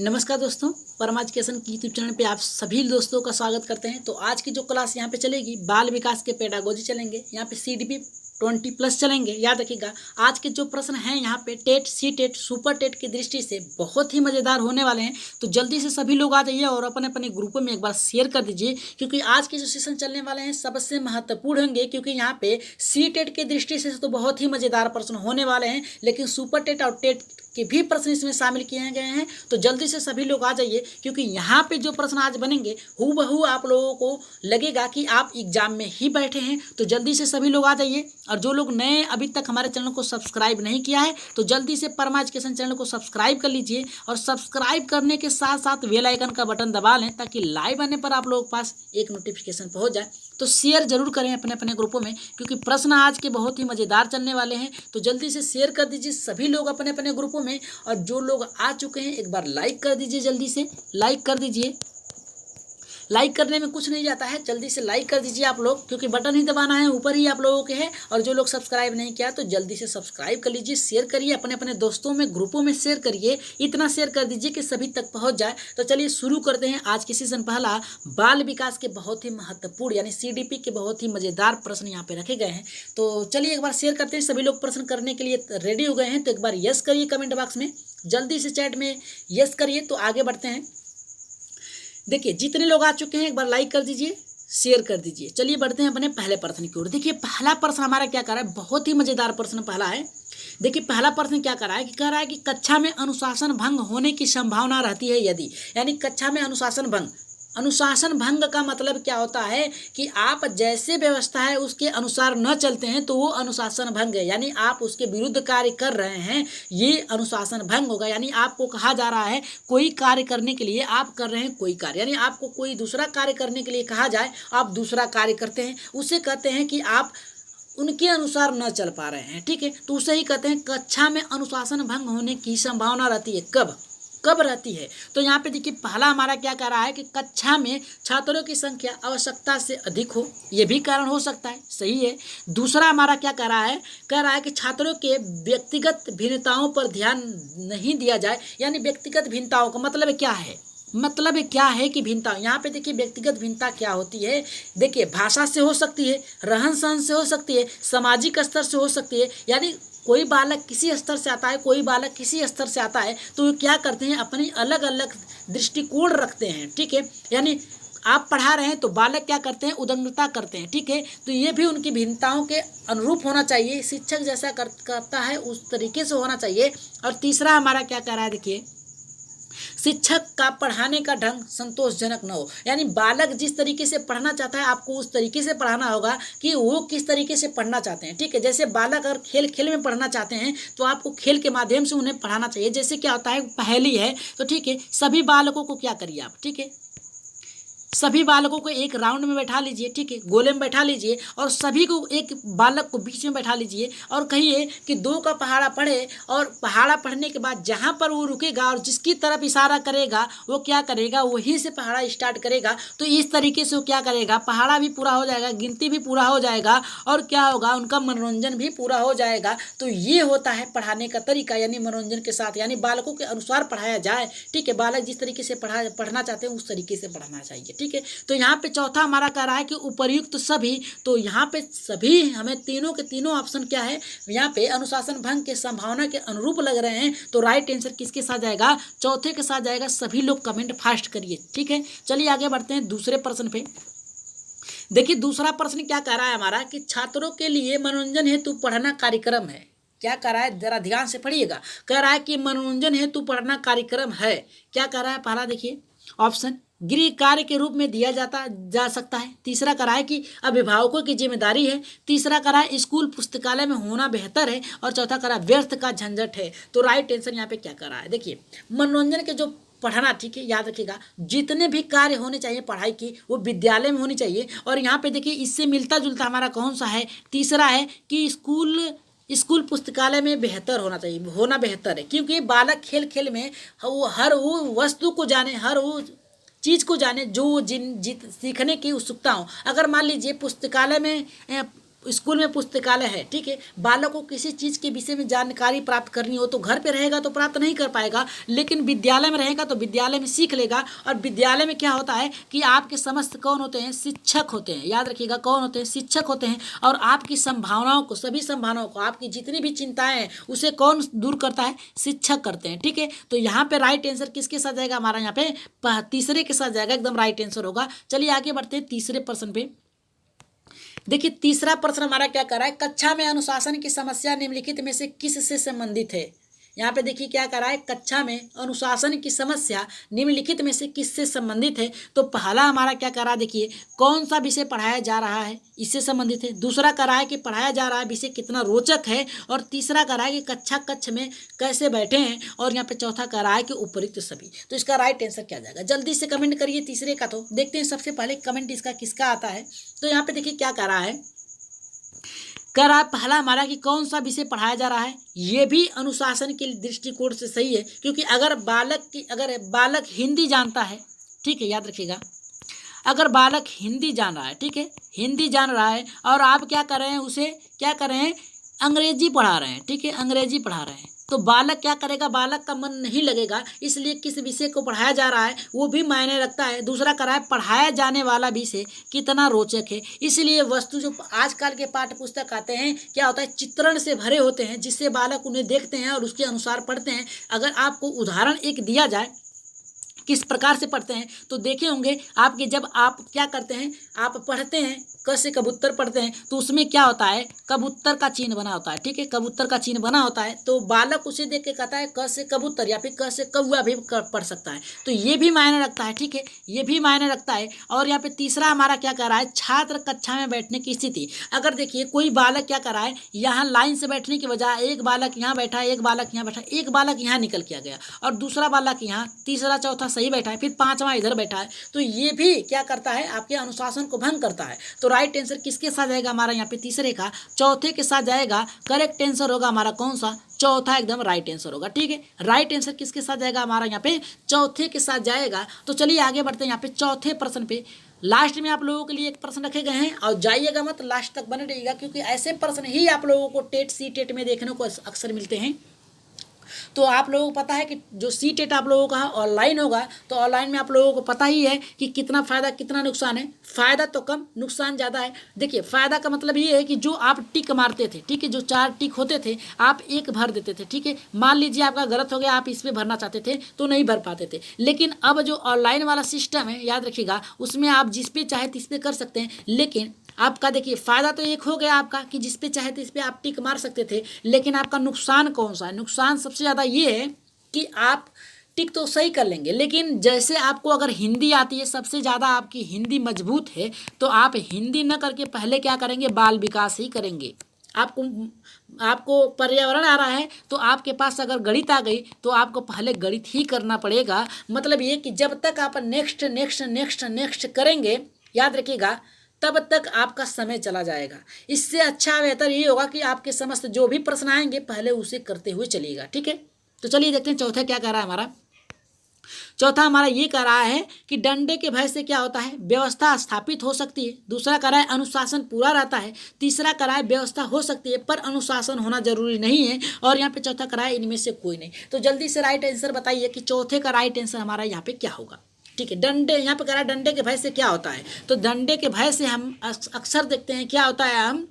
नमस्कार दोस्तों, परम एजुकेशन की यूट्यूब चैनल पे आप सभी दोस्तों का स्वागत करते हैं। तो आज की जो क्लास यहाँ पे चलेगी, बाल विकास के पेडागोजी चलेंगे। यहाँ पे CDP 20+ चलेंगे। याद रखिएगा, आज के जो प्रश्न हैं यहाँ पे TET, C TET, super TET की दृष्टि से बहुत ही मज़ेदार होने वाले हैं। तो जल्दी से सभी लोग आ जाइए और अपने अपने ग्रुपों में एक बार शेयर कर दीजिए, क्योंकि आज के जो सेशन चलने वाले हैं सबसे महत्वपूर्ण होंगे। क्योंकि यहाँ पे सी टेट की दृष्टि से तो बहुत ही मज़ेदार प्रश्न होने वाले हैं, लेकिन सुपर टेट और टेट के भी प्रश्न इसमें शामिल किए गए हैं। तो जल्दी से सभी लोग आ जाइए, क्योंकि यहाँ पे जो प्रश्न आज बनेंगे हूबहू आप लोगों को लगेगा कि आप एग्जाम में ही बैठे हैं। तो जल्दी से सभी लोग आ जाइए। और जो लोग नए अभी तक हमारे चैनल को सब्सक्राइब नहीं किया है, तो जल्दी से परमा एजुकेशन चैनल को सब्सक्राइब कर लीजिए। और सब्सक्राइब करने के साथ साथ बेल आइकन का बटन दबा लें, ताकि लाइव आने पर आप लोगों के पास एक नोटिफिकेशन पहुँच जाए। तो शेयर जरूर करें अपने अपने ग्रुपों में, क्योंकि प्रश्न आज के बहुत ही मज़ेदार चलने वाले हैं। तो जल्दी से शेयर कर दीजिए सभी लोग अपने अपने ग्रुपों में। और जो लोग आ चुके हैं एक बार लाइक कर दीजिए, जल्दी से लाइक कर दीजिए। लाइक करने में कुछ नहीं जाता है, जल्दी से लाइक कर दीजिए आप लोग, क्योंकि बटन ही दबाना है, ऊपर ही आप लोगों के है। और जो लोग सब्सक्राइब नहीं किया तो जल्दी से सब्सक्राइब कर लीजिए, शेयर करिए अपने अपने दोस्तों में, ग्रुपों में शेयर करिए। इतना शेयर कर दीजिए कि सभी तक पहुंच जाए। तो चलिए शुरू करते हैं आज के सीजन पहला बाल विकास के बहुत ही महत्वपूर्ण यानी CDP के बहुत ही मज़ेदार प्रश्न यहाँ पे रखे गए हैं। तो चलिए एक बार शेयर करते हैं। सभी लोग प्रश्न करने के लिए रेडी हो गए हैं, तो एक बार यस करिए कमेंट बॉक्स में, जल्दी से चैट में यस करिए। तो आगे बढ़ते हैं। देखिए जितने लोग आ चुके हैं एक बार लाइक कर दीजिए, शेयर कर दीजिए। चलिए बढ़ते हैं अपने पहले प्रश्न की ओर। देखिए पहला प्रश्न हमारा क्या कर रहा है, बहुत ही मजेदार प्रश्न पहला है। देखिए पहला प्रश्न क्या कर रहा है कि कह रहा है कि कक्षा में अनुशासन भंग होने की संभावना रहती है यदि, यानी कक्षा में अनुशासन भंग। अनुशासन भंग का मतलब क्या होता है कि आप जैसे व्यवस्था है उसके अनुसार न चलते हैं तो वो अनुशासन भंग है, यानी आप उसके विरुद्ध कार्य कर रहे हैं, ये अनुशासन भंग होगा। यानी आपको कहा जा रहा है कोई कार्य करने के लिए आप कर रहे हैं कोई कार्य, यानी आपको कोई दूसरा कार्य करने के लिए कहा जाए आप दूसरा कार्य करते हैं, उसे कहते हैं कि आप उनके अनुसार न चल पा रहे हैं। ठीक है, तो उसे ही कहते हैं कक्षा में अनुशासन भंग होने की संभावना रहती है। कब कब रहती है? तो यहाँ पे देखिए पहला हमारा क्या कह रहा है कि कक्षा में छात्रों की संख्या आवश्यकता से अधिक हो, ये भी कारण हो सकता है, सही है। दूसरा हमारा क्या कह रहा है कि छात्रों के व्यक्तिगत भिन्नताओं पर ध्यान नहीं दिया जाए। यानी व्यक्तिगत भिन्नताओं का मतलब क्या है, कि भिन्नता यहाँ पे देखिए व्यक्तिगत भिन्नता क्या होती है। देखिए भाषा से हो सकती है, रहन सहन से हो सकती है, सामाजिक स्तर से हो सकती है। यानी कोई बालक किसी स्तर से आता है, कोई बालक किसी स्तर से आता है, तो वो क्या करते हैं अपनी अलग अलग दृष्टिकोण रखते हैं। ठीक है, यानी आप पढ़ा रहे हैं तो बालक क्या करते हैं, उदंडता करते हैं। ठीक है, तो ये भी उनकी भिन्नताओं के अनुरूप होना चाहिए, शिक्षक जैसा करता है उस तरीके से होना चाहिए। और तीसरा हमारा क्या कह रहा है, देखिए शिक्षक का पढ़ाने का ढंग संतोषजनक न हो। यानी बालक जिस तरीके से पढ़ना चाहता है आपको उस तरीके से पढ़ाना होगा कि वो किस तरीके से पढ़ना चाहते हैं। ठीक है, जैसे बालक अगर खेल खेल में पढ़ना चाहते हैं तो आपको खेल के माध्यम से उन्हें पढ़ाना चाहिए। जैसे क्या होता है, पहेली है तो ठीक है सभी बालकों को क्या करिए आप, ठीक है सभी बालकों को एक राउंड में बैठा लीजिए, ठीक है गोले में बैठा लीजिए, और सभी को एक बालक को बीच में बैठा लीजिए और कहिए कि 2 का पहाड़ा पढ़े। और पहाड़ा पढ़ने के बाद जहाँ पर वो रुकेगा और जिसकी तरफ इशारा करेगा वो क्या करेगा, वहीं से पहाड़ा स्टार्ट करेगा। तो इस तरीके से वो क्या करेगा, पहाड़ा भी पूरा हो जाएगा, गिनती भी पूरा हो जाएगा, और क्या होगा उनका मनोरंजन भी पूरा हो जाएगा। तो ये होता है पढ़ाने का तरीका, यानी मनोरंजन के साथ, यानी बालकों के अनुसार पढ़ाया जाए। ठीक है, बालक जिस तरीके से पढ़ना चाहते हैं उस तरीके से पढ़ना चाहिए। ठीक है, तो यहाँ पे चौथा हमारा कह रहा है कि उपर्युक्त सभी। तो यहाँ पे सभी हमें तीनों के तीनों ऑप्शन क्या है, यहाँ पे अनुशासन भंग के संभावना के अनुरूप लग रहे हैं। तो राइट आंसर किसके साथ जाएगा, चौथे के साथ जाएगा। सभी लोग कमेंट फास्ट करिए। ठीक है, चलिए आगे बढ़ते हैं दूसरे प्रश्न पे। देखिए दूसरा प्रश्न क्या कह रहा है हमारा कि छात्रों के लिए मनोरंजन हेतु पढ़ना कार्यक्रम है। क्या कह रहा है, जरा ध्यान से पढ़िएगा। कह रहा है कि मनोरंजन हेतु पढ़ना कार्यक्रम है। क्या कह रहा है, पहला देखिए ऑप्शन गृह कार्य के रूप में दिया जा सकता है। तीसरा करा है कि अभिभावकों की जिम्मेदारी है। तीसरा करा है स्कूल पुस्तकालय में होना बेहतर है। और चौथा करा व्यर्थ का झंझट है। तो राइट आंसर यहाँ पे क्या करा है, देखिए मनोरंजन के जो पढ़ना, ठीक है याद रखिएगा जितने भी कार्य होने चाहिए पढ़ाई की वो विद्यालय में होनी चाहिए। और यहाँ पे देखिए इससे मिलता जुलता हमारा कौन सा है, तीसरा है कि स्कूल पुस्तकालय में बेहतर होना चाहिए, होना बेहतर है। क्योंकि बालक खेल खेल में हर वो वस्तु को जाने, हर वो चीज़ को जाने जो सीखने की उत्सुकता हो। अगर मान लीजिए पुस्तकालय में स्कूल में पुस्तकालय है, ठीक है। बालक को किसी चीज़ के विषय में जानकारी प्राप्त करनी हो तो घर पे रहेगा तो प्राप्त नहीं कर पाएगा, लेकिन विद्यालय में रहेगा तो विद्यालय में सीख लेगा। और विद्यालय में क्या होता है कि आपके समस्त कौन होते हैं, शिक्षक होते हैं। याद रखिएगा कौन होते हैं, शिक्षक होते हैं। और आपकी संभावनाओं को, सभी संभावनाओं को, आपकी जितनी भी चिंताएं हैं उसे कौन दूर करता है, शिक्षक करते हैं, ठीक है। तो यहाँ पे राइट आंसर किसके साथ जाएगा हमारा, यहाँ पे तीसरे के साथ जाएगा, एकदम राइट आंसर होगा। चलिए आगे बढ़ते हैं तीसरे प्रश्न पे। देखिए तीसरा प्रश्न हमारा क्या कर रहा है, कक्षा में अनुशासन की समस्या निम्नलिखित में से किस से संबंधित है। यहाँ पे देखिए क्या कर रहा है, कक्षा में अनुशासन की समस्या निम्नलिखित में से किससे संबंधित है। तो पहला हमारा क्या कर रहा है, देखिए कौन सा विषय पढ़ाया जा रहा है, इससे संबंधित है। दूसरा कर रहा है कि पढ़ाया जा रहा है विषय कितना रोचक है। और तीसरा कर रहा है कि कक्ष में कैसे बैठे हैं। और यहाँ पे चौथा कर रहा है कि उपयुक्त सभी। तो इसका राइट आंसर क्या जाएगा, जल्दी से कमेंट करिए तीसरे का। तो देखते हैं सबसे पहले कमेंट इसका किसका आता है। तो यहाँ पे देखिए क्या कर रहा है, कर रहा है पहला हमारा कि कौन सा विषय पढ़ाया जा रहा है। ये भी अनुशासन के दृष्टिकोण से सही है, क्योंकि अगर बालक हिंदी जानता है, ठीक है, याद रखिएगा, अगर बालक हिंदी जान रहा है, ठीक है, हिंदी जान रहा है, और आप क्या कर रहे हैं, उसे क्या कर रहे हैं, अंग्रेजी पढ़ा रहे हैं, ठीक है, अंग्रेजी पढ़ा रहे हैं, तो बालक क्या करेगा, बालक का मन नहीं लगेगा। इसलिए किस विषय को पढ़ाया जा रहा है वो भी मायने रखता है। दूसरा कर रहा है पढ़ाया जाने वाला विषय कितना रोचक है। इसलिए वस्तु जो आजकल के पाठ्य पुस्तक आते हैं क्या होता है, चित्रण से भरे होते हैं, जिससे बालक उन्हें देखते हैं और उसके अनुसार पढ़ते हैं। अगर आपको उदाहरण एक दिया जाए किस प्रकार से पढ़ते हैं तो देखे होंगे आपके, जब आप क्या करते हैं, आप पढ़ते हैं क से कबूतर पढ़ते हैं तो उसमें क्या होता है, कबूतर का चिन्ह बना होता है, ठीक है, कबूतर का चिन्ह बना होता है। तो बालक उसे देख के कहता है क से कबूतर या फिर क से कौवा भी पढ़ सकता है। तो ये भी मायने रखता है, ठीक है, ये भी मायने रखता है। और यहाँ पे तीसरा हमारा क्या कर रहा है, छात्र कक्षा में बैठने की स्थिति। अगर देखिए कोई बालक क्या कर रहा है, यहाँ लाइन से बैठने की बजाय एक बालक यहाँ बैठा है, एक बालक यहाँ बैठा है, एक बालक यहाँ निकल के आ गया और दूसरा बालक यहाँ, तीसरा चौथा सही बैठा है, फिर पांचवा इधर बैठा है। तो ये भी क्या करता है, आपके अनुशासन को भंग करता है। तो राइट आंसर किसके साथ जाएगा हमारा, यहाँ पे तीसरे का चौथे के साथ जाएगा। करेक्ट आंसर होगा हमारा कौन सा, चौथा एकदम राइट आंसर होगा, ठीक है। राइट आंसर किसके साथ जाएगा हमारा, यहाँ पे चौथे के साथ जाएगा। तो चलिए आगे बढ़ते हैं यहाँ पे चौथे प्रश्न पे। लास्ट में आप लोगों के लिए एक प्रश्न रखे गए हैं और जाइएगा मत, लास्ट तक बने रहिएगा, क्योंकि ऐसे प्रश्न ही आप लोगों को टेट सी टेट में देखने को अक्सर मिलते हैं। तो आप लोगों को पता है कि जो सी टेट आप लोगों का ऑनलाइन होगा, तो ऑनलाइन में आप लोगों को पता ही है कि कितना फ़ायदा कितना नुकसान है। फ़ायदा तो कम, नुकसान ज़्यादा है। देखिए फ़ायदा का मतलब ये है कि जो आप टिक मारते थे, ठीक है, जो 4 टिक होते थे आप एक भर देते थे, ठीक है। मान लीजिए आपका गलत हो गया, आप इस पर भरना चाहते थे तो नहीं भर पाते थे। लेकिन अब जो ऑनलाइन वाला सिस्टम है, याद रखिएगा, उसमें आप जिस पे चाहे तिस पे कर सकते हैं। लेकिन आपका देखिए फ़ायदा तो एक हो गया आपका कि जिस पे चाहे तो इस पे आप टिक मार सकते थे, लेकिन आपका नुकसान कौन सा है, नुकसान सबसे ज़्यादा ये है कि आप टिक तो सही कर लेंगे, लेकिन जैसे आपको अगर हिंदी आती है, सबसे ज़्यादा आपकी हिंदी मजबूत है, तो आप हिंदी न करके पहले क्या करेंगे, बाल विकास ही करेंगे। आपको पर्यावरण आ रहा है तो आपके पास अगर गणित आ गई तो आपको पहले गणित ही करना पड़ेगा। मतलब ये कि जब तक आप नेक्स्ट नेक्स्ट नेक्स्ट नेक्स्ट करेंगे, याद रखिएगा, तब तक आपका समय चला जाएगा। इससे अच्छा बेहतर ये होगा कि आपके समस्त जो भी प्रश्न आएंगे पहले उसे करते हुए चलिएगा, ठीक है। तो चलिए देखते हैं चौथा क्या कह रहा है हमारा। चौथा हमारा ये कह रहा है कि डंडे के भय से क्या होता है, व्यवस्था स्थापित हो सकती है। दूसरा कह रहा है अनुशासन पूरा रहता है। तीसरा कह रहा है व्यवस्था हो सकती है पर अनुशासन होना जरूरी नहीं है। और यहाँ पे चौथा कह रहा है इनमें से कोई नहीं। तो जल्दी से राइट आंसर बताइए कि चौथे का राइट आंसर हमारा यहाँ पे क्या होगा, ठीक है। डंडे, यहाँ पे कह रहा है डंडे के भय से क्या होता है। तो डंडे के भय से हम अक्सर देखते हैं क्या होता है, हम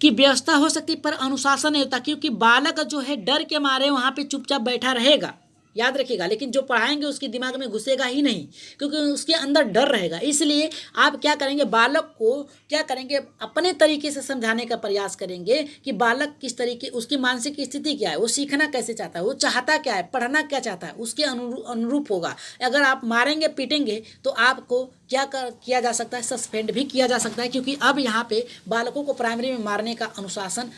कि व्यवस्था हो सकती पर अनुशासन नहीं होता, क्योंकि बालक जो है डर के मारे वहाँ पे चुपचाप बैठा रहेगा, याद रखिएगा, लेकिन जो पढ़ाएंगे उसके दिमाग में घुसेगा ही नहीं, क्योंकि उसके अंदर डर रहेगा। इसलिए आप क्या करेंगे, बालक को क्या करेंगे, अपने तरीके से समझाने का प्रयास करेंगे कि बालक किस तरीके, उसकी मानसिक स्थिति क्या है, वो सीखना कैसे चाहता है, वो चाहता क्या है, पढ़ना क्या चाहता है, उसके अनुरूप होगा। अगर आप मारेंगे पीटेंगे तो आपको क्या किया जा सकता है, सस्पेंड भी किया जा सकता है, क्योंकि अब यहाँ पे बालकों को प्राइमरी में मारने का अनुशासन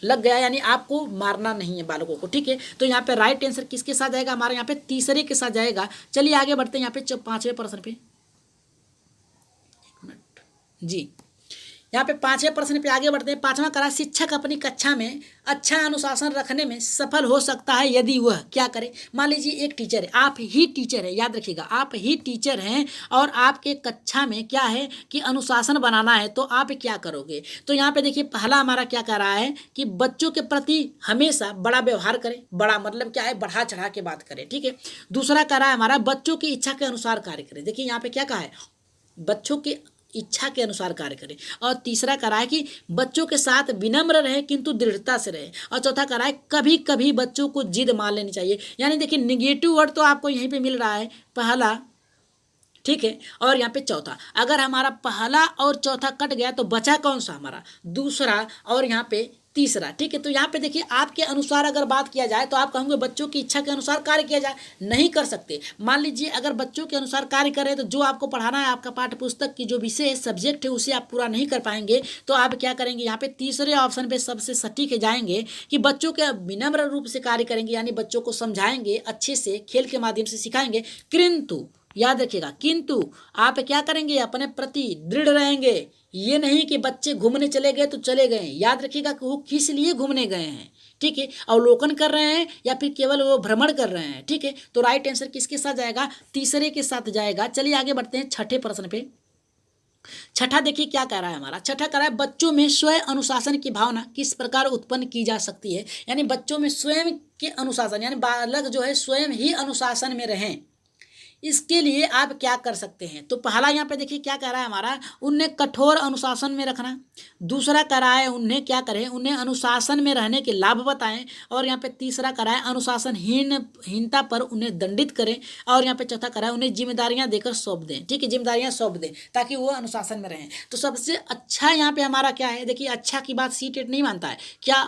लग गया, यानी आपको मारना नहीं है बालकों को, ठीक है। तो यहाँ पे राइट आंसर किसके साथ जाएगा हमारे, यहाँ पे तीसरे के साथ जाएगा। चलिए आगे बढ़ते हैं यहाँ पे पांचवें प्रश्न पे। जी, यहाँ पे 5वें प्रश्न पे आगे बढ़ते हैं। 5वां करा, शिक्षक अपनी कक्षा में अच्छा अनुशासन रखने में सफल हो सकता है यदि वह क्या करे। मान लीजिए एक टीचर है, आप ही टीचर है, याद रखिएगा आप ही टीचर हैं और आपके कक्षा में क्या है कि अनुशासन बनाना है, तो आप क्या करोगे। तो यहाँ पे देखिए पहला हमारा क्या कह रहा है कि बच्चों के प्रति हमेशा बड़ा व्यवहार करें, बड़ा मतलब क्या है, बढ़ा चढ़ा के बात करें, ठीक है। दूसरा कह रहा है हमारा बच्चों की इच्छा के अनुसार कार्य करें। देखिए यहाँ पे क्या कहा है, बच्चों की इच्छा के अनुसार कार्य करें। और तीसरा करा है कि बच्चों के साथ विनम्र रहे किंतु दृढ़ता से रहे। और चौथा करा है कभी कभी बच्चों को जिद मान लेनी चाहिए। यानी देखिए निगेटिव वर्ड तो आपको यहीं पे मिल रहा है पहला, ठीक है, और यहाँ पे चौथा। अगर हमारा पहला और चौथा कट गया तो बचा कौन सा, हमारा दूसरा और यहाँ पे तीसरा, ठीक है। तो यहाँ पे देखिए आपके अनुसार अगर बात किया जाए तो आप कहोगे बच्चों की इच्छा के अनुसार कार्य किया जाए, नहीं कर सकते। मान लीजिए अगर बच्चों के अनुसार कार्य करें तो जो आपको पढ़ाना है, आपका पाठ्य पुस्तक की जो विषय सब्जेक्ट है उसे आप पूरा नहीं कर पाएंगे, तो आप क्या करेंगे, यहाँ पे तीसरे ऑप्शन पे सबसे सटीक जाएंगे कि बच्चों के विनम्र रूप से कार्य करेंगे, यानी बच्चों को समझाएंगे अच्छे से, खेल के माध्यम से सिखाएंगे। किंतु याद रखिएगा, किंतु आप क्या करेंगे, अपने प्रति दृढ़ रहेंगे। ये नहीं कि बच्चे घूमने चले गए तो चले गए, याद रखिएगा कि वो किस लिए घूमने गए हैं, ठीक है, अवलोकन कर रहे हैं या फिर केवल वो भ्रमण कर रहे हैं, ठीक है। तो राइट आंसर किसके साथ जाएगा, तीसरे के साथ जाएगा। चलिए आगे बढ़ते हैं छठे प्रश्न पे। छठा देखिए क्या कह रहा है हमारा, छठा कह रहा है बच्चों में स्वयं अनुशासन की भावना किस प्रकार उत्पन्न की जा सकती है। यानी बच्चों में स्वयं के अनुशासन, यानी बालक जो है स्वयं ही अनुशासन में रहें, इसके लिए आप क्या कर सकते हैं। तो पहला यहाँ पे देखिए क्या कह रहा है हमारा, उन्हें कठोर अनुशासन में रखना। दूसरा कह रहा है उन्हें क्या करें, उन्हें अनुशासन में रहने के लाभ बताएं। और यहाँ पे तीसरा कह रहा है अनुशासनहीनता पर उन्हें दंडित करें। और यहाँ पे चौथा कह रहा है उन्हें जिम्मेदारियां देकर सौंप दें, ठीक है, जिम्मेदारियां सौंप दें ताकि वो अनुशासन में रहें। तो सबसे अच्छा यहाँ पे हमारा क्या है, देखिए अच्छा की बात सीटेट नहीं मानता है, क्या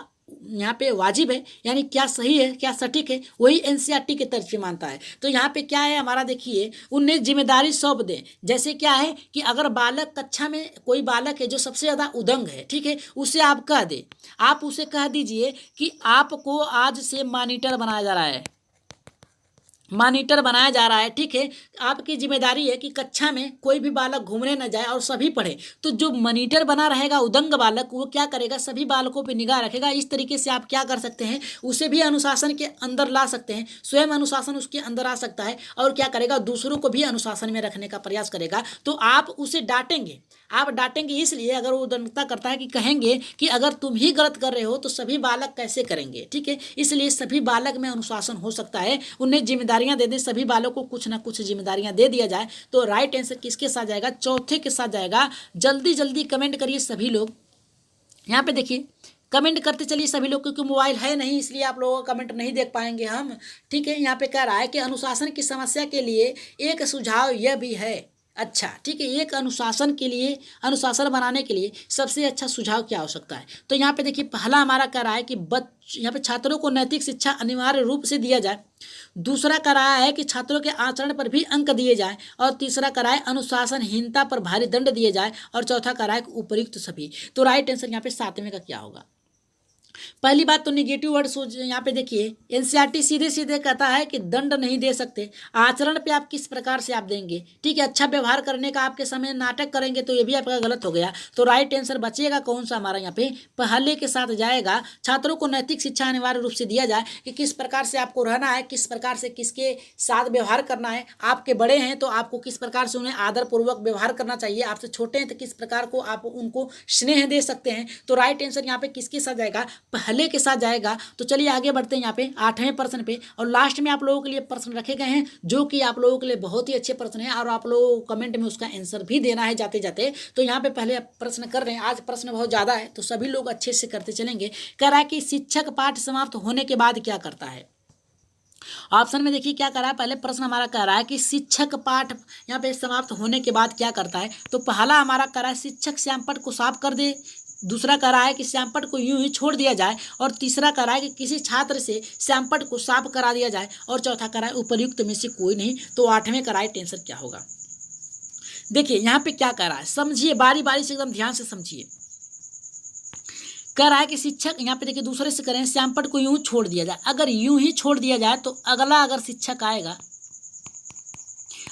यहाँ पे वाजिब है, यानी क्या सही है, क्या सटीक है, वही एनसीईआरटी के तरफ से मानता है। तो यहाँ पे क्या है हमारा, देखिए उन्हें जिम्मेदारी सौंप दें। जैसे क्या है कि अगर बालक कक्षा में कोई बालक है जो सबसे ज़्यादा उदंग है, ठीक है, उसे आप कह दें, आप उसे कह दीजिए कि आपको आज से मॉनिटर बनाया जा रहा है, मॉनिटर बनाया जा रहा है, ठीक है। आपकी जिम्मेदारी है कि कक्षा में कोई भी बालक घूमने न जाए और सभी पढ़े। तो जो मॉनिटर बना रहेगा उदंग बालक, वो क्या करेगा, सभी बालकों पे निगाह रखेगा। इस तरीके से आप क्या कर सकते हैं, उसे भी अनुशासन के अंदर ला सकते हैं, स्वयं अनुशासन उसके अंदर आ सकता है। और क्या करेगा, दूसरों को भी अनुशासन में रखने का प्रयास करेगा। तो आप उसे डांटेंगे, आप डांटेंगे इसलिए अगर वो उदंडता करता है कि कहेंगे कि अगर तुम ही गलत कर रहे हो तो सभी बालक कैसे करेंगे, ठीक है। इसलिए सभी बालक में अनुशासन हो सकता है, उन्हें जिम्मेदारियां दे दें, सभी बालकों को कुछ ना कुछ जिम्मेदारियां दे दिया जाए। तो राइट आंसर किसके साथ जाएगा, चौथे के साथ जाएगा। जल्दी जल्दी कमेंट करिए सभी लोग, यहाँ पे देखिए कमेंट करते चलिए सभी लोग, क्योंकि मोबाइल है नहीं इसलिए आप लोगों का कमेंट नहीं देख पाएंगे हम, ठीक है। यहाँ पे कह रहा है कि अनुशासन की समस्या के लिए एक सुझाव यह भी है। अच्छा, ठीक है, एक अनुशासन के लिए, अनुशासन बनाने के लिए सबसे अच्छा सुझाव क्या हो सकता है। तो यहाँ पे देखिए पहला हमारा कह रहा है कि यहाँ पे छात्रों को नैतिक शिक्षा अनिवार्य रूप से दिया जाए। दूसरा कह रहा है कि छात्रों के आचरण पर भी अंक दिए जाए। और तीसरा कह रहा है अनुशासनहीनता पर भारी दंड दिए जाए। और चौथा कह रहा है उपयुक्त सभी। तो राइट आंसर यहाँ पे सातवें का क्या होगा। पहली बात तो निगेटिव वर्ड सोच, यहाँ पे देखिए एनसीईआरटी सीधे सीधे कहता है कि दंड नहीं दे सकते, आचरण पे आप किस प्रकार से आप देंगे, ठीक है। अच्छा व्यवहार करने का आपके समय नाटक करेंगे तो ये भी आपका गलत हो गया। तो राइट आंसर बचेगा कौन सा हमारा, यहाँ पे पहले के साथ जाएगा। छात्रों को नैतिक शिक्षा अनिवार्य रूप से दिया जाए कि किस प्रकार से आपको रहना है, किस प्रकार से किसके साथ व्यवहार करना है। आपके बड़े हैं तो आपको किस प्रकार से उन्हें आदरपूर्वक व्यवहार करना चाहिए, आपसे छोटे हैं तो किस प्रकार को आप उनको स्नेह दे सकते हैं। तो राइट आंसर यहाँ पे किसके साथ जाएगा, पहले के साथ जाएगा। तो चलिए आगे बढ़ते हैं यहाँ पे आठवें प्रश्न पे। और लास्ट में आप लोगों के लिए प्रश्न रखे गए हैं जो कि आप लोगों के लिए बहुत ही अच्छे प्रश्न हैं और आप लोगों को कमेंट में उसका आंसर भी देना है जाते जाते। तो यहाँ पे पहले प्रश्न कर रहे हैं, आज प्रश्न बहुत ज़्यादा है तो सभी लोग अच्छे से करते चलेंगे। कह रहा है कि शिक्षक पाठ समाप्त होने के बाद क्या करता है। ऑप्शन में देखिए क्या कर रहा है, पहले प्रश्न हमारा कह रहा है कि शिक्षक पाठ यहाँ पे समाप्त होने के बाद क्या करता है। तो पहला हमारा कह रहा है शिक्षक श्यामपट्ट को साफ कर दे। दूसरा कह रहा है कि श्यामपट्ट को यूं ही छोड़ दिया जाए। और तीसरा कह रहा है कि किसी छात्र से श्यामपट्ट को साफ करा दिया जाए। और चौथा कह रहा है उपर्युक्त में से कोई नहीं। तो आठवें का राइट आंसर क्या होगा। देखिए यहाँ पे क्या कह रहा है, समझिए बारी बारी से एकदम ध्यान से समझिए। कह रहा है कि शिक्षक, यहाँ पे देखिए दूसरे से करें श्यामपट्ट को यूं छोड़ दिया जाए। अगर यूं ही छोड़ दिया जाए तो अगला अगर शिक्षक आएगा,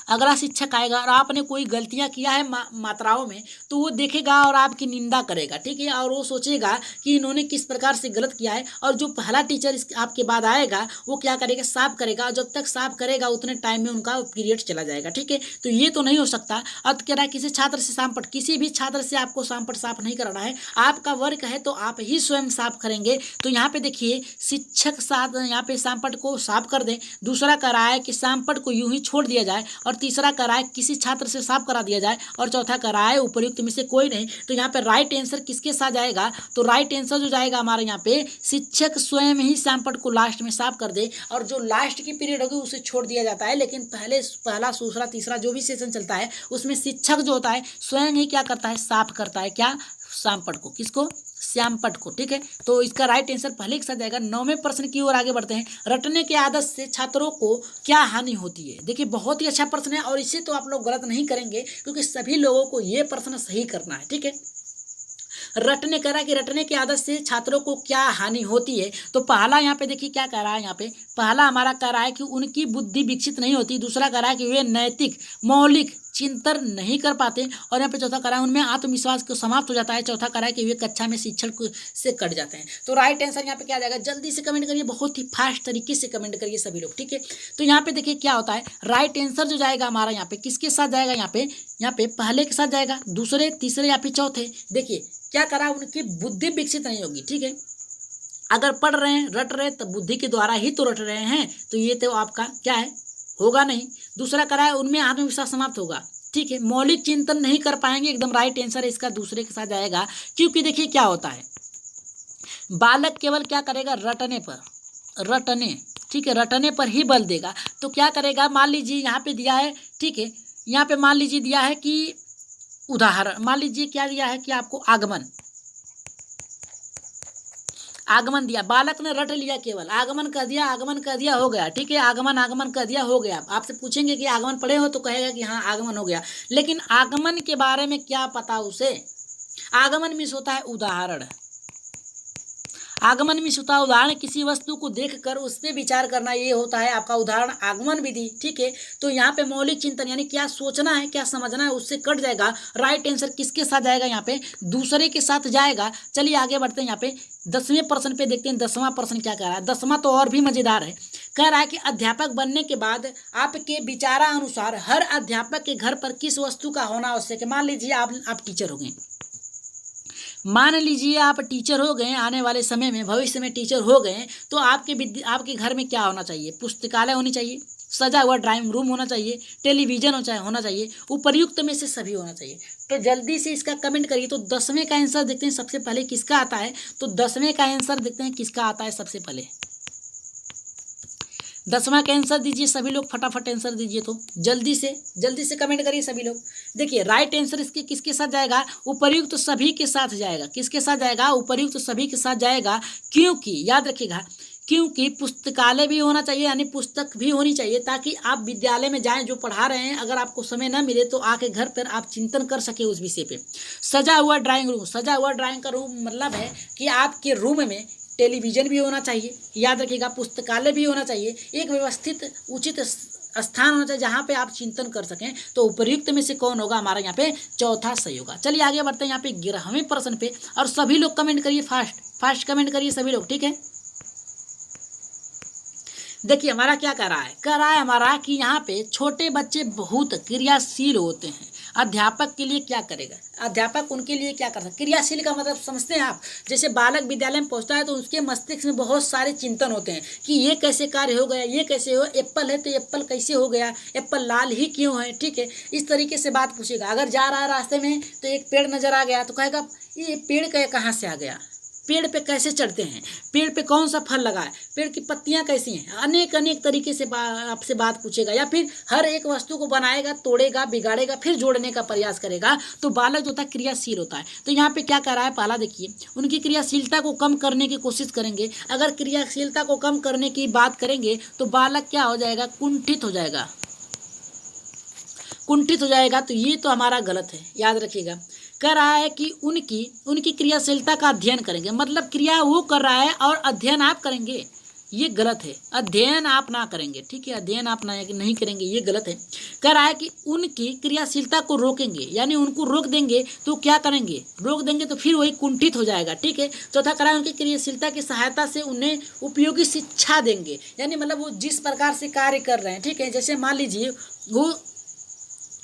अगला शिक्षक आएगा और आपने कोई गलतियां किया है मात्राओं में, तो वो देखेगा और आपकी निंदा करेगा, ठीक है, और वो सोचेगा कि इन्होंने किस प्रकार से गलत किया है। और जो पहला टीचर आपके बाद आएगा वो क्या करेगा, साफ करेगा, और जब तक साफ करेगा उतने टाइम में उनका पीरियड चला जाएगा, ठीक है। तो ये तो नहीं हो सकता। अब कह रहा है किसी छात्र से शाम पट, किसी भी छात्र से आपको शाम पट साफ नहीं करना है, आपका वर्क है तो आप ही स्वयं साफ करेंगे। तो यहाँ पे देखिए शिक्षक साथ यहाँ पे शाम पट को साफ कर दें, दूसरा कह रहा है कि शाम पट को यूं ही छोड़ दिया जाए, और तीसरा कह रहा है किसी छात्र से साफ करा दिया जाए, और चौथा कह रहा है उपर्युक्त में से कोई नहीं। तो यहाँ पे राइट आंसर किसके साथ जाएगा, तो राइट आंसर जो जाएगा हमारे यहाँ पे शिक्षक स्वयं ही शाम पट को लास्ट में साफ कर दे, और जो लास्ट की पीरियड होगी उसे छोड़ दिया जाता है। लेकिन पहला दूसरा तीसरा जो भी सेशन चलता है उसमें शिक्षक जो होता है स्वयं ही क्या करता है, साफ करता है, क्या, शाम पट को, किसको, श्याम पट को, ठीक है। तो इसका राइट आंसर पहले के साथ जाएगा। 9वें प्रश्न की ओर आगे बढ़ते हैं। रटने के आदत से छात्रों को क्या हानि होती है। देखिए बहुत ही अच्छा प्रश्न है, और इसे तो आप लोग गलत नहीं करेंगे क्योंकि सभी लोगों को ये प्रश्न सही करना है, ठीक है। रटने करा कि रटने की आदत से छात्रों को क्या हानि होती है। तो पहला यहाँ पे देखिए क्या कह रहा है, यहाँ पे पहला हमारा कह रहा है कि उनकी बुद्धि विकसित नहीं होती, दूसरा कह रहा है कि वे नैतिक मौलिक चिंतन नहीं कर पाते, और यहाँ पे चौथा कह रहा है उनमें आत्मविश्वास को समाप्त हो जाता है, चौथा कह रहा है कि वे कक्षा में शिक्षक से कट जाते हैं। तो राइट आंसर यहाँ पे क्या जाएगा, जल्दी से कमेंट करिए, बहुत ही फास्ट तरीके से कमेंट करिए सभी लोग, ठीक है। तो यहाँ पे देखिए क्या होता है, राइट आंसर जो जाएगा हमारा यहाँ पे किसके साथ जाएगा, यहाँ पे पहले के साथ जाएगा, दूसरे तीसरे या फिर चौथे। देखिए क्या करा, उनकी बुद्धि विकसित नहीं होगी, ठीक है। अगर पढ़ रहे हैं रट रहे तो बुद्धि के द्वारा ही तो रट रहे हैं, तो ये तो आपका क्या है, होगा नहीं। दूसरा करा है उनमें आत्मविश्वास समाप्त होगा, ठीक है। मौलिक चिंतन नहीं कर पाएंगे, एकदम राइट आंसर है इसका, दूसरे के साथ जाएगा। क्योंकि देखिए क्या होता है, बालक केवल क्या करेगा, रटने, ठीक है, रटने पर ही बल देगा। तो क्या करेगा, मान लीजिए यहाँ पे दिया है, ठीक है, यहाँ पे मान लीजिए दिया है कि उदाहरण, मान लीजिए क्या दिया है कि आपको आगमन दिया, बालक ने रट लिया, केवल आगमन कर दिया हो गया, ठीक है। आगमन कर दिया हो गया। आपसे पूछेंगे कि आगमन पढ़े हो तो कहेगा कि हाँ आगमन हो गया, लेकिन आगमन के बारे में क्या पता उसे। आगमन मीन्स होता है उदाहरण, आगमन में होता है उदाहरण, किसी वस्तु को देखकर उस पर विचार करना, ये होता है आपका उदाहरण आगमन विधि, ठीक है। तो यहाँ पे मौलिक चिंतन यानी क्या सोचना है, क्या समझना है, उससे कट जाएगा। राइट आंसर किसके साथ जाएगा, यहाँ पे दूसरे के साथ जाएगा। चलिए आगे बढ़ते हैं, यहाँ पे 10वें प्रश्न पे देखते हैं। 10वां प्रश्न क्या कह रहा है, 10वां तो और भी मजेदार है। कह रहा है कि अध्यापक बनने के बाद आपके विचारानुसार हर अध्यापक के घर पर किस वस्तु का होना आवश्यक है। मान लीजिए आप टीचर हो गए, मान लीजिए आप टीचर हो गए, आने वाले समय में भविष्य में टीचर हो गए, तो आपके घर में क्या होना चाहिए, पुस्तकालय होनी चाहिए, सजा हुआ ड्राइंग रूम होना चाहिए, टेलीविजन होना चाहिए, उपर्युक्त में से सभी होना चाहिए। तो जल्दी से इसका कमेंट करिए। तो 10वें का आंसर देखते हैं सबसे पहले किसका आता है। तो 10वें का आंसर देखते हैं किसका आता है सबसे पहले। 10वां का आंसर दीजिए सभी लोग, फटाफट आंसर दीजिए। तो जल्दी से कमेंट करिए सभी लोग। देखिए राइट आंसर इसके किसके साथ जाएगा, उपर्युक्त सभी के साथ जाएगा। किसके साथ जाएगा, उपर्युक्त सभी के साथ जाएगा। क्योंकि याद रखिएगा, क्योंकि पुस्तकालय भी होना चाहिए, यानी पुस्तक भी होनी चाहिए, ताकि आप विद्यालय में जाएं, जो पढ़ा रहे हैं अगर आपको समय ना मिले तो आके घर पर आप चिंतन कर सके उस विषय पे। सजा हुआ ड्राइंग रूम, सजा हुआ ड्राइंग का रूम मतलब है कि आपके रूम में टेलीविजन भी होना चाहिए, याद रखिएगा, पुस्तकालय भी होना चाहिए, एक व्यवस्थित उचित स्थान होना चाहिए जहाँ पे आप चिंतन कर सकें। तो उपर्युक्त में से कौन होगा, हमारा यहाँ पे चौथा सही होगा। चलिए आगे बढ़ते हैं यहाँ पे 11वें प्रश्न पे, और सभी लोग कमेंट करिए, फास्ट कमेंट करिए सभी लोग, ठीक है। देखिए हमारा क्या कह रहा है हमारा कि यहाँ पे छोटे बच्चे बहुत क्रियाशील होते हैं, अध्यापक के लिए क्या करेगा, अध्यापक उनके लिए क्या कर सकता है। क्रियाशील का मतलब समझते हैं आप, जैसे बालक विद्यालय में पहुंचता है तो उसके मस्तिष्क में बहुत सारे चिंतन होते हैं कि ये कैसे कार्य हो गया, ये कैसे हो, एप्पल है तो एप्पल कैसे हो गया, एप्पल लाल ही क्यों है, ठीक है। इस तरीके से बात पूछेगा। अगर जा रहा है रास्ते में तो एक पेड़ नजर आ गया तो कहेगा ये पेड़ कहाँ से आ गया, पेड़ पे कैसे चढ़ते हैं, पेड़ पे कौन सा फल लगा है, पेड़ की पत्तियां कैसी हैं, अनेक तरीके से आपसे बात पूछेगा। या फिर हर एक वस्तु को बनाएगा, तोड़ेगा, बिगाड़ेगा, फिर जोड़ने का प्रयास करेगा। तो बालक जो होता है क्रियाशील होता है। तो यहाँ पे क्या कर रहा है, पहला देखिए, उनकी क्रियाशीलता को कम करने की कोशिश करेंगे। अगर क्रियाशीलता को कम करने की बात करेंगे तो बालक क्या हो जाएगा, कुंठित हो जाएगा। तो ये तो हमारा गलत है, याद रखिएगा। कह रहा है कि उनकी क्रियाशीलता का अध्ययन करेंगे, मतलब क्रिया वो कर रहा है और अध्ययन आप करेंगे। ये गलत है। अध्ययन आप ना करेंगे, ठीक है, अध्ययन आप ना नहीं करेंगे, ये गलत है। कह रहा है कि उनकी क्रियाशीलता को रोकेंगे, यानी उनको रोक देंगे तो क्या करेंगे, रोक देंगे तो फिर वही कुंठित हो जाएगा, ठीक है। चौथा कह रहा है उनकी क्रियाशीलता की सहायता से उन्हें उपयोगी शिक्षा देंगे, यानी मतलब वो जिस प्रकार से कार्य कर रहे हैं, ठीक है, जैसे मान लीजिए वो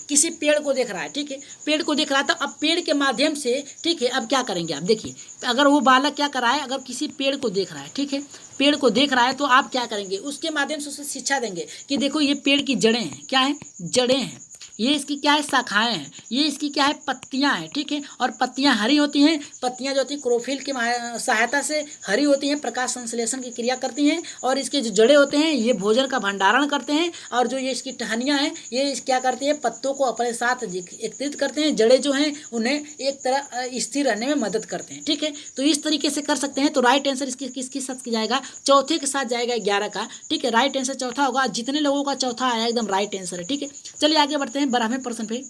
किसी पेड़ को देख रहा है, ठीक है, पेड़ को देख रहा था, अब पेड़ के माध्यम से, ठीक है, अब क्या करेंगे आप देखिए, अगर वो बालक क्या कर रहा है, अगर किसी पेड़ को देख रहा है, ठीक है, पेड़ को देख रहा है तो आप क्या करेंगे, उसके माध्यम से उसे शिक्षा देंगे कि देखो ये पेड़ की जड़ें हैं, क्या है, जड़ें हैं, ये इसकी क्या है, शाखाएं हैं, ये इसकी क्या है, पत्तियां हैं, ठीक है, और पत्तियां हरी होती हैं, पत्तियां जो होती हैं क्लोरोफिल की सहायता से हरी होती हैं, प्रकाश संश्लेषण की क्रिया करती हैं, और इसके जो जड़ें होते हैं ये भोजन का भंडारण करते हैं, और जो ये इसकी टहनियाँ हैं ये क्या करती हैं, पत्तों को अपने साथ एकत्रित करते हैं, जड़ें जो हैं उन्हें एक तरह स्थिर रहने में मदद करते हैं, ठीक है। तो इस तरीके से कर सकते हैं। तो राइट आंसर इसकी किसके साथ जाएगा, चौथे के साथ जाएगा, 11 का, ठीक है, राइट आंसर चौथा होगा। जितने लोगों का चौथा आया एकदम राइट आंसर है, ठीक है। चलिए आगे बढ़ते हैं 12वें प्रश्न पे।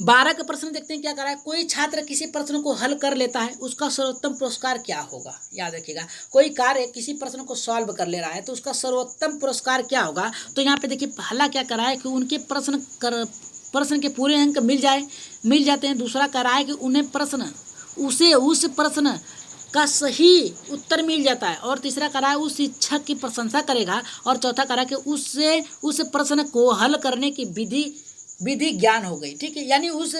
12 का प्रश्न देखते हैं क्या कर रहा है। कोई छात्र किसी प्रश्न को हल कर लेता है, उसका सर्वोत्तम पुरस्कार क्या होगा, याद रखिएगा। कोई कार्य किसी प्रश्न को सॉल्व कर ले रहा है तो उसका सर्वोत्तम पुरस्कार क्या होगा। तो यहाँ पे देखिए पहला क्या कर रहा है कि उनके प्रश्न के पूरे अंक मिल जाते हैं। दूसरा कर रहा है कि उन्हें उस प्रश्न का सही उत्तर मिल जाता है। और तीसरा करा है उस शिक्षक की प्रशंसा करेगा। और चौथा करा कि उससे उस प्रश्न को हल करने की विधि ज्ञान हो गई, ठीक है, यानी उस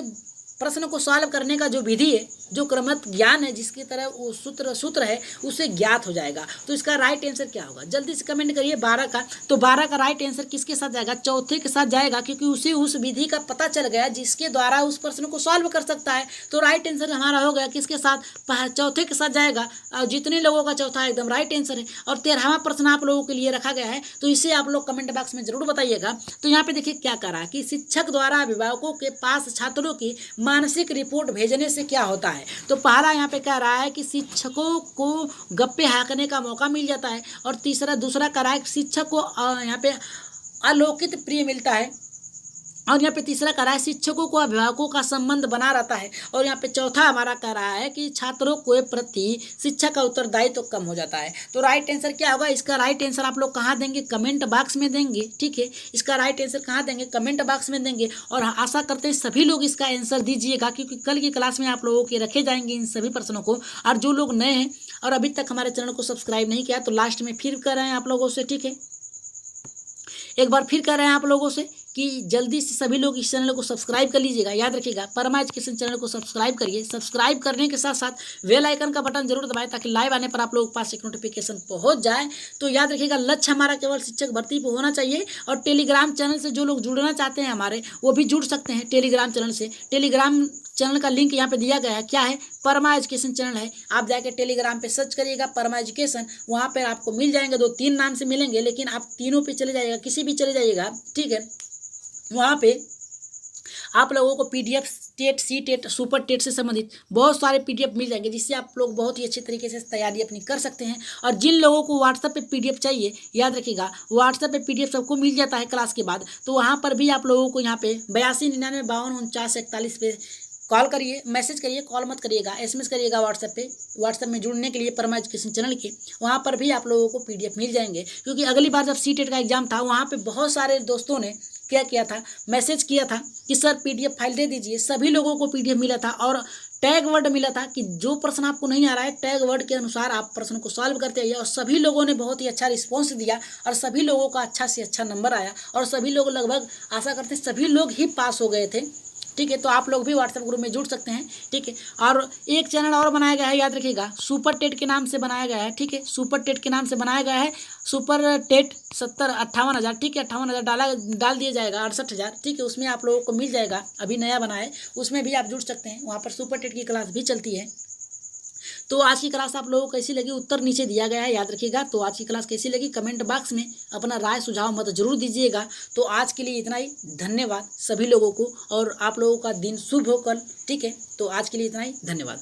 प्रश्न को सॉल्व करने का जो विधि है, जो क्रमत ज्ञान है, जिसकी तरह वो सूत्र है, उसे ज्ञात हो जाएगा। तो इसका राइट आंसर क्या होगा, जल्दी से कमेंट करिए 12 का। तो 12 का राइट आंसर किसके साथ जाएगा, चौथे के साथ जाएगा, क्योंकि उसे उस विधि का पता चल गया जिसके द्वारा उस प्रश्न को सॉल्व कर सकता है। तो राइट आंसर हमारा हो गया किसके साथ, चौथे के साथ जाएगा। और जितने लोगों का चौथा एकदम राइट आंसर है। और 13वां प्रश्न आप लोगों के लिए रखा गया है, तो इसे आप लोग कमेंट बॉक्स में जरूर बताइएगा। तो यहाँ पे देखिए क्या करा कि शिक्षक द्वारा अभिभावकों के पास छात्रों की मानसिक रिपोर्ट भेजने से क्या होता है। तो पहला यहाँ पे कह रहा है कि शिक्षकों को गप्पे हाँकने का मौका मिल जाता है। और दूसरा कह रहा है कि शिक्षक को यहाँ पे अलौकिक प्रिय मिलता है। और यहाँ पे तीसरा कह रहा है शिक्षकों को अभिभावकों का संबंध बना रहता है। और यहाँ पे चौथा हमारा कह रहा है कि छात्रों के प्रति शिक्षक का उत्तरदायित्व तो कम हो जाता है। तो राइट आंसर क्या होगा, इसका राइट आंसर आप लोग कहाँ देंगे, कमेंट बॉक्स में देंगे, ठीक है। इसका राइट आंसर कहाँ देंगे, कमेंट बॉक्स में देंगे। और आशा करते हैं सभी लोग इसका आंसर दीजिएगा, क्योंकि कल की क्लास में आप लोगों के रखे जाएंगे इन सभी प्रश्नों को। और जो लोग नए हैं और अभी तक हमारे चैनल को सब्सक्राइब नहीं किया, तो लास्ट में फिर कर रहे हैं आप लोगों से, ठीक है, एक बार फिर कर रहे हैं आप लोगों से कि जल्दी से सभी लोग इस चैनल को सब्सक्राइब कर लीजिएगा। याद रखिएगा परमा एजुकेशन चैनल को सब्सक्राइब करिए। सब्सक्राइब करने के साथ साथ बेल आइकन का बटन जरूर दबाएं, ताकि लाइव आने पर आप लोगों के पास एक नोटिफिकेशन पहुंच जाए। तो याद रखिएगा लक्ष्य हमारा केवल शिक्षक भर्ती पर होना चाहिए। और टेलीग्राम चैनल से जो लोग जुड़ना चाहते हैं हमारे, वो भी जुड़ सकते हैं टेलीग्राम चैनल से। टेलीग्राम चैनल का लिंक यहाँ पे दिया गया है, क्या है, परमा एजुकेशन चैनल है। आप जाके टेलीग्राम पे सर्च करिएगा परमा एजुकेशन, वहाँ पर आपको मिल जाएंगे। 2-3 नाम से मिलेंगे, लेकिन आप तीनों पे चले जाइएगा, किसी भी चले जाइएगा, ठीक है। वहाँ पे आप लोगों को PDF TET, C TET, super TET से संबंधित बहुत सारे PDF मिल जाएंगे, जिससे आप लोग बहुत ही अच्छे तरीके से तैयारी अपनी कर सकते हैं। और जिन लोगों को व्हाट्सएप पे PDF चाहिए, याद रखिएगा व्हाट्सएप पे PDF सबको मिल जाता है क्लास के बाद। तो वहाँ पर भी आप लोगों को यहाँ पे 8299524941 पे कॉल करिए, मैसेज करिए, कॉल मत करिएगा, SMS करिएगा व्हाट्सएप पे। व्हाट्सएप में जुड़ने के लिए परमा एजुकेशन चैनल के, वहाँ पर भी आप लोगों को PDF मिल जाएंगे। क्योंकि अगली बार जब सी टेट का एग्जाम था, वहाँ पे बहुत सारे दोस्तों ने क्या किया था, मैसेज किया था कि सर PDF फाइल दे दीजिए। सभी लोगों को PDF मिला था और टैग वर्ड मिला था कि जो प्रश्न आपको नहीं आ रहा है, टैग वर्ड के अनुसार आप प्रश्न को सॉल्व करते आइए। और सभी लोगों ने बहुत ही अच्छा रिस्पॉन्स दिया और सभी लोगों का अच्छा से अच्छा नंबर आया। और सभी लोग लगभग आशा करते हैं सभी लोग ही पास हो गए थे, ठीक है। तो आप लोग भी व्हाट्सएप ग्रुप में जुड़ सकते हैं, ठीक है। और एक चैनल और बनाया गया है, याद रखिएगा सुपर टेट के नाम से बनाया गया है, ठीक है। सुपर टेट के नाम से बनाया गया है, सुपर टेट 58,000, ठीक है। 58,000 डाल दिया जाएगा, 68,000, ठीक है। उसमें आप लोगों को मिल जाएगा, अभी नया बना है, उसमें भी आप जुड़ सकते हैं। वहाँ पर सुपर टेट की क्लास भी चलती है। तो आज की क्लास आप लोगों को कैसी लगी, उत्तर नीचे दिया गया है, याद रखिएगा। तो आज की क्लास कैसी लगी कमेंट बॉक्स में अपना राय सुझाव मत जरूर दीजिएगा। तो आज के लिए इतना ही, धन्यवाद सभी लोगों को, और आप लोगों का दिन शुभ हो कल, ठीक है। तो आज के लिए इतना ही, धन्यवाद।